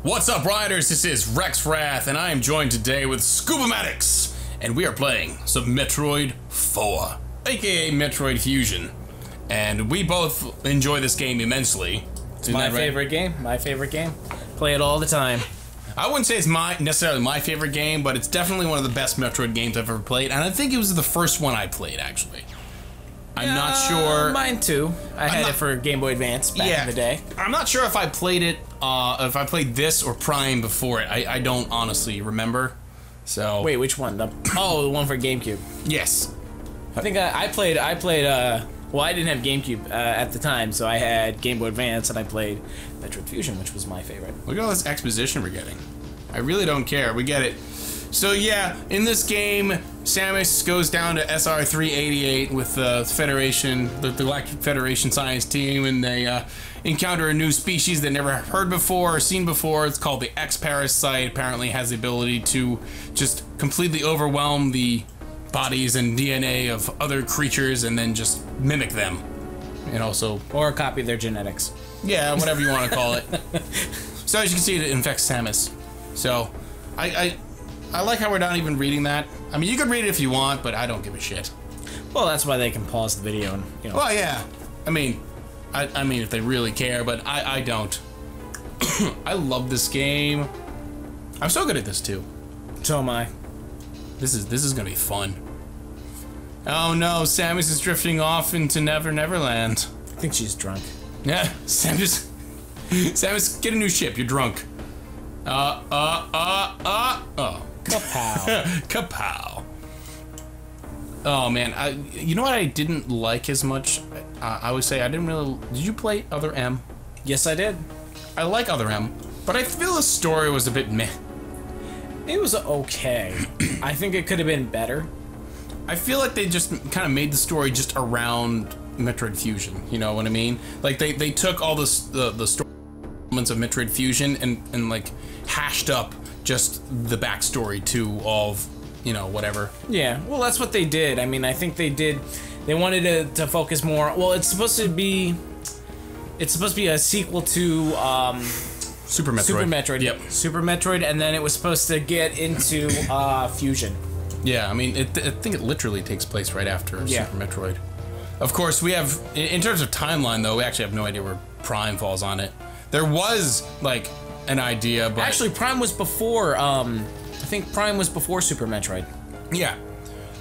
What's up, riders? This is RexRath, and I am joined today with Scuba-matics, and we are playing some Metroid 4, aka Metroid Fusion. And we both enjoy this game immensely. It's my favorite game. My favorite game. Play it all the time. I wouldn't say it's necessarily my favorite game, but it's definitely one of the best Metroid games I've ever played, and I think it was the first one I played, actually. I'm not sure. Mine too. I had it for Game Boy Advance back in the day. I'm not sure if I played it, if I played this or Prime before it. I don't honestly remember. So wait, which one? The one for GameCube. Yes. I think I played. Well, I didn't have GameCube at the time, so I had Game Boy Advance, and I played Metroid Fusion, which was my favorite. Look at all this exposition we're getting. I really don't care. We get it. So yeah, in this game, Samus goes down to SR-388 with the Federation, the Galactic Federation science team, and they encounter a new species they never heard before or seen before. It's called the X-Parasite. Apparently has the ability to just completely overwhelm the bodies and DNA of other creatures and then just mimic them. And also... Or copy their genetics. Yeah, whatever you want to call it. So as you can see, it infects Samus. So, I like how we're not even reading that. I mean, you can read it if you want, but I don't give a shit. Well, that's why they can pause the video and, you know. Well, yeah. I mean, if they really care, but I don't. I love this game. I'm so good at this too. So am I. This is gonna be fun. Oh no, Samus is drifting off into Neverland. I think she's drunk. Yeah, Samus, get a new ship. You're drunk. Oh. Kapow. Kapow. Oh man, you know what I didn't like as much? I would say I didn't really... Did you play Other M? Yes, I did. I like Other M, but I feel the story was a bit meh. It was okay. I think it could have been better. I feel like they just kind of made the story just around Metroid Fusion, you know what I mean? Like they took all the story elements of Metroid Fusion and like hashed up just the backstory to all of, you know, whatever. Yeah, well, that's what they did. I mean, I think they wanted to focus more. Well, it's supposed to be a sequel to Super Metroid. Super Metroid. Yep. Super Metroid, and then it was supposed to get into Fusion. Yeah, I mean, I think it literally takes place right after Super Metroid. Of course, we have, in terms of timeline, though, we actually have no idea where Prime falls on it. There was, like, an idea, but... Actually, Prime was before, I think Prime was before Super Metroid. Yeah.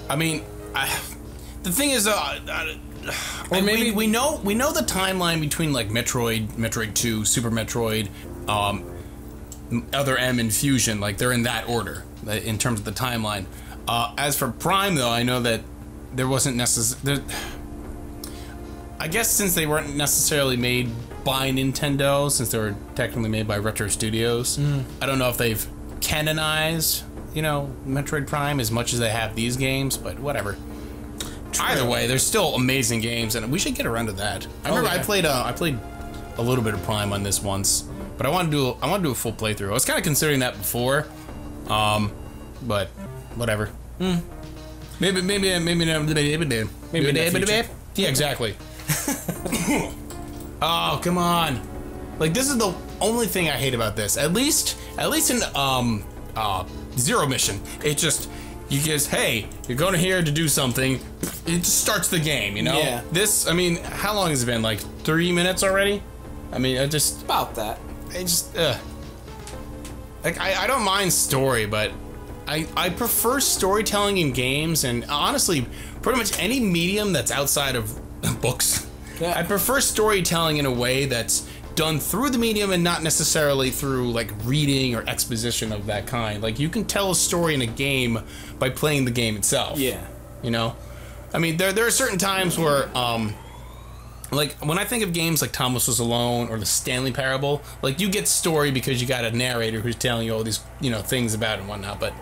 I mean, the thing is, or maybe we know the timeline between, like, Metroid 2, Super Metroid, Other M, and Fusion. Like, they're in that order, in terms of the timeline. As for Prime, though, I know that there wasn't necessarily... I guess since they weren't necessarily made by Nintendo, since they were technically made by Retro Studios, I don't know if they've canonized, you know, Metroid Prime as much as they have these games, but whatever. True. Either way, they're still amazing games, and we should get around to that. I remember I played a little bit of Prime on this once, but I want to do a full playthrough. I was kind of considering that before, but whatever. Maybe. Yeah, exactly. Oh, come on. Like, this is the only thing I hate about this. At least in Zero Mission, it just, you just, hey, you're going here to do something. It just starts the game, you know? Yeah. This, I mean, how long has it been? Like 3 minutes already? I mean, I just... About that. I just, like, I don't mind story, but I prefer storytelling in games, and honestly, pretty much any medium that's outside of books. Yeah. I prefer storytelling in a way that's done through the medium and not necessarily through, like, reading or exposition of that kind. Like, you can tell a story in a game by playing the game itself. Yeah. You know? I mean, there are certain times where, like, when I think of games like Thomas Was Alone or the Stanley Parable, like, you get story because you got a narrator who's telling you all these, you know, things about it and whatnot, but,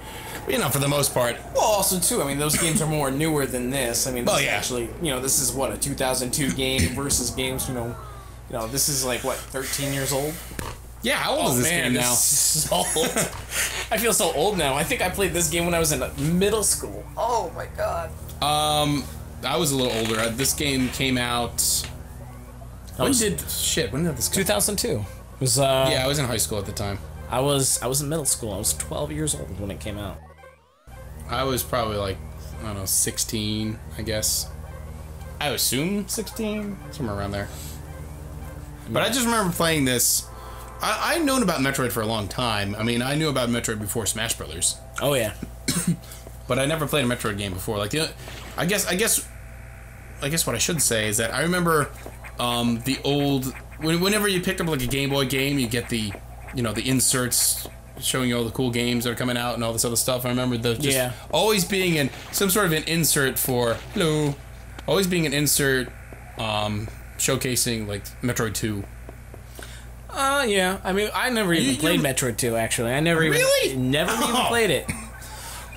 you know, for the most part... Well, also, too, I mean, those games are more newer than this. I mean, this is actually, you know, this is, what, a 2002 game versus games, you know, this is, like, what, 13 years old? Yeah, how old is this game now? So old. I feel so old now. I think I played this game when I was in middle school. Oh, my God. I was a little older. This game came out... When did this come out? 2002. It was, yeah, I was in high school at the time. I was in middle school. I was 12 years old when it came out. I was probably like, I don't know, 16, I guess. I assume 16, somewhere around there. But I just remember playing this. I've known about Metroid for a long time. I mean, I knew about Metroid before Smash Brothers. Oh yeah. But I never played a Metroid game before. Like, I guess what I should say is that I remember the old. Whenever you picked up like a Game Boy game, you get the, the inserts showing you all the cool games that are coming out and all this other stuff. I remember always being in some sort of an insert for always being an insert showcasing like Metroid 2. Yeah. I mean, I never even played Metroid 2. Actually, I never even played it.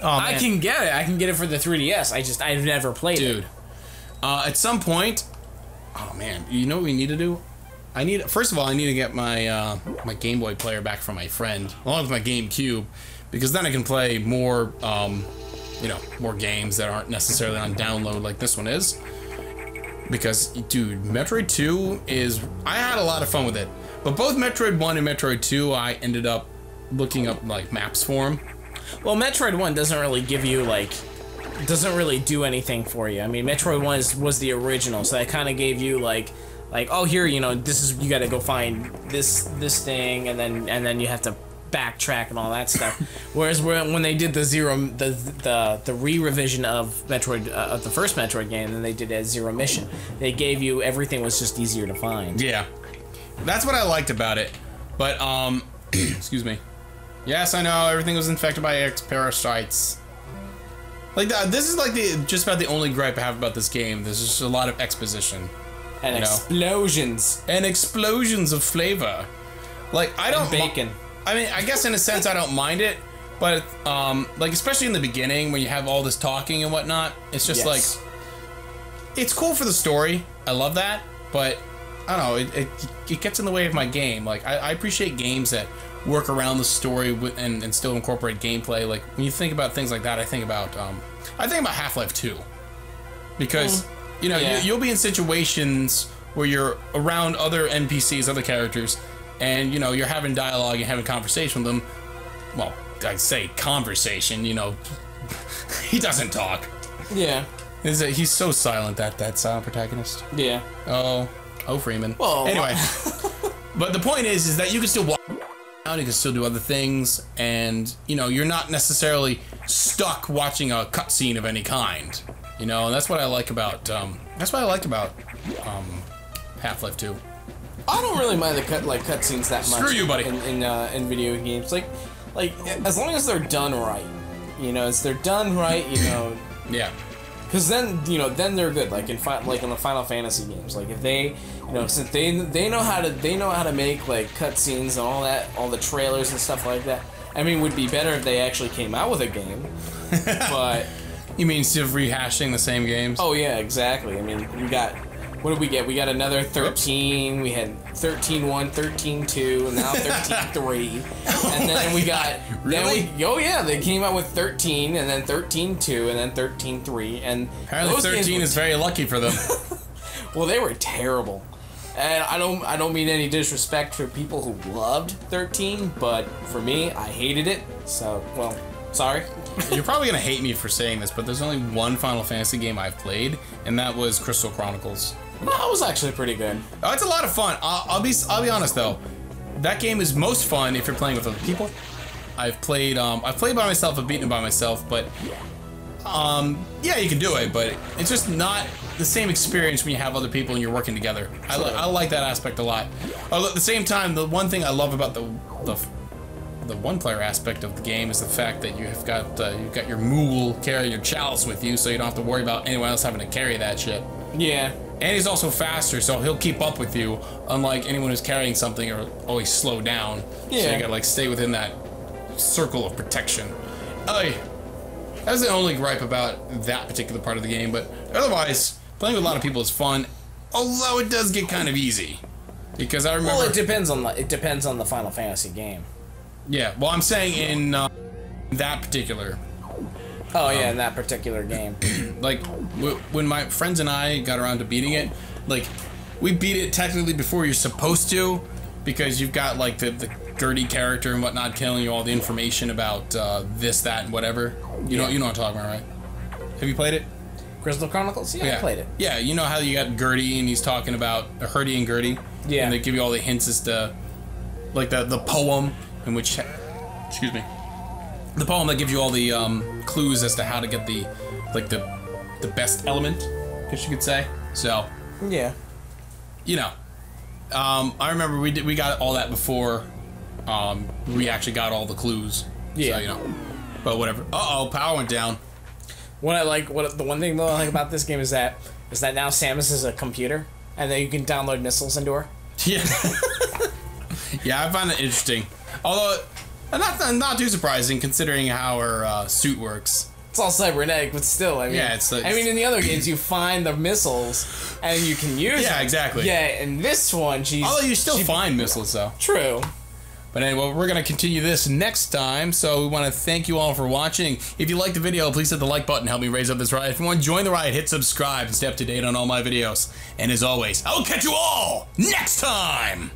Oh, I can get it. I can get it for the 3DS. I've never played it. Dude, at some point, oh man, you know what we need to do? First of all, I need to get my my Game Boy player back from my friend, along with my GameCube, because then I can play more, more games that aren't necessarily on download like this one is. Because, dude, Metroid 2 I had a lot of fun with it. But both Metroid 1 and Metroid 2, I ended up looking up, like, maps for them. Well, Metroid 1 doesn't really give you, doesn't really do anything for you. I mean, Metroid 1 was the original, so that kind of gave you, like, oh, here, you gotta go find this thing, and then you have to backtrack and all that stuff. Whereas when they did the re-revision of Metroid, of the first Metroid game, and they did a Zero Mission, they gave you everything was just easier to find. Yeah, that's what I liked about it. But excuse me. Yes, I know everything was infected by X parasites. Like that. This is like just about the only gripe I have about this game. There's just a lot of exposition. And explosions. And explosions of flavor. Like, I don't... bacon. I mean, I guess in a sense I don't mind it, but, like, especially in the beginning when you have all this talking and whatnot, it's just like... It's cool for the story. I love that, but, I don't know, it gets in the way of my game. Like, I appreciate games that work around the story and still incorporate gameplay. Like, when you think about things like that, I think about Half-Life 2. Because... you'll be in situations where you're around other NPCs, other characters, and, you're having dialogue and having conversation with them. Well, I'd say conversation, he doesn't talk. Yeah. He's so silent, that silent protagonist. Yeah. Oh, Freeman. Well, anyway. But the point is that you can still walk around, you can still do other things, and, you're not necessarily stuck watching a cutscene of any kind. And that's what I like about, Half-Life 2. I don't really mind the cutscenes that much. Screw you, buddy. In video games, like as long as they're done right, as they're done right, Yeah. Because then they're good. Like in the Final Fantasy games, like if they, since they know how to make like cutscenes and all that, all the trailers and stuff like that. I mean, it would be better if they actually came out with a game, but. You mean instead of rehashing the same games? Oh yeah, exactly. I mean, what did we get? We got another 13. We had 13.1, 13.2, and now 13.3. And then we got... Really? They came out with 13, and then 13.2, and then 13.3, and... Apparently 13 is very lucky for them. Well, they were terrible. And I don't mean any disrespect for people who loved 13, but for me, I hated it. So, well, sorry. You're probably gonna hate me for saying this, but there's only one Final Fantasy game I've played, and that was Crystal Chronicles. That was actually pretty good. Oh, it's a lot of fun. I'll be honest though, that game is most fun if you're playing with other people. I've played by myself, I've beaten it by myself, but yeah, you can do it, but it's just not the same experience when you have other people and you're working together. I like that aspect a lot. At the same time, the one thing I love about the one-player aspect of the game is the fact that you've got your mule carrying your chalice with you, so you don't have to worry about anyone else having to carry that shit. Yeah. And he's also faster, so he'll keep up with you, unlike anyone who's carrying something or always slow down. Yeah. So you gotta stay within that circle of protection. That's the only gripe about that particular part of the game, but otherwise, playing with a lot of people is fun, although it does get kind of easy. Because I remember... Well, it depends on the Final Fantasy game. Yeah, well, I'm saying in that particular... Oh, yeah, in that particular game. Like, when my friends and I got around to beating it, like, we beat it technically before you're supposed to, because you've got, like, the Gertie character and whatnot, telling you all the information about this, that, and whatever. You know what I'm talking about, right? Have you played it? Crystal Chronicles? Yeah, I played it. Yeah, you know how you got Gertie and he's talking about Hertie and Gertie? Yeah. And they give you all the hints as to, like, the poem in which, excuse me, the poem that gives you all the clues as to how to get the, like, the best element, I guess you could say. So, yeah. You know, I remember we got all that before we actually got all the clues. Yeah. So, you know, but whatever. Uh-oh, power went down. The one thing though I like about this game is that now Samus is a computer, and then you can download missiles into her. Yeah. Yeah, I find it interesting. Although, not too surprising considering how her suit works. It's all cybernetic, but still, I mean... Yeah, I mean, in the other games, you find the missiles, and you can use them. Yeah, exactly. Yeah, in this one, Although you still find missiles, though. True. But anyway, we're going to continue this next time, so we want to thank you all for watching. If you liked the video, please hit the like button, help me raise up this riot. If you want to join the riot, hit subscribe and stay up to date on all my videos. And as always, I will catch you all next time!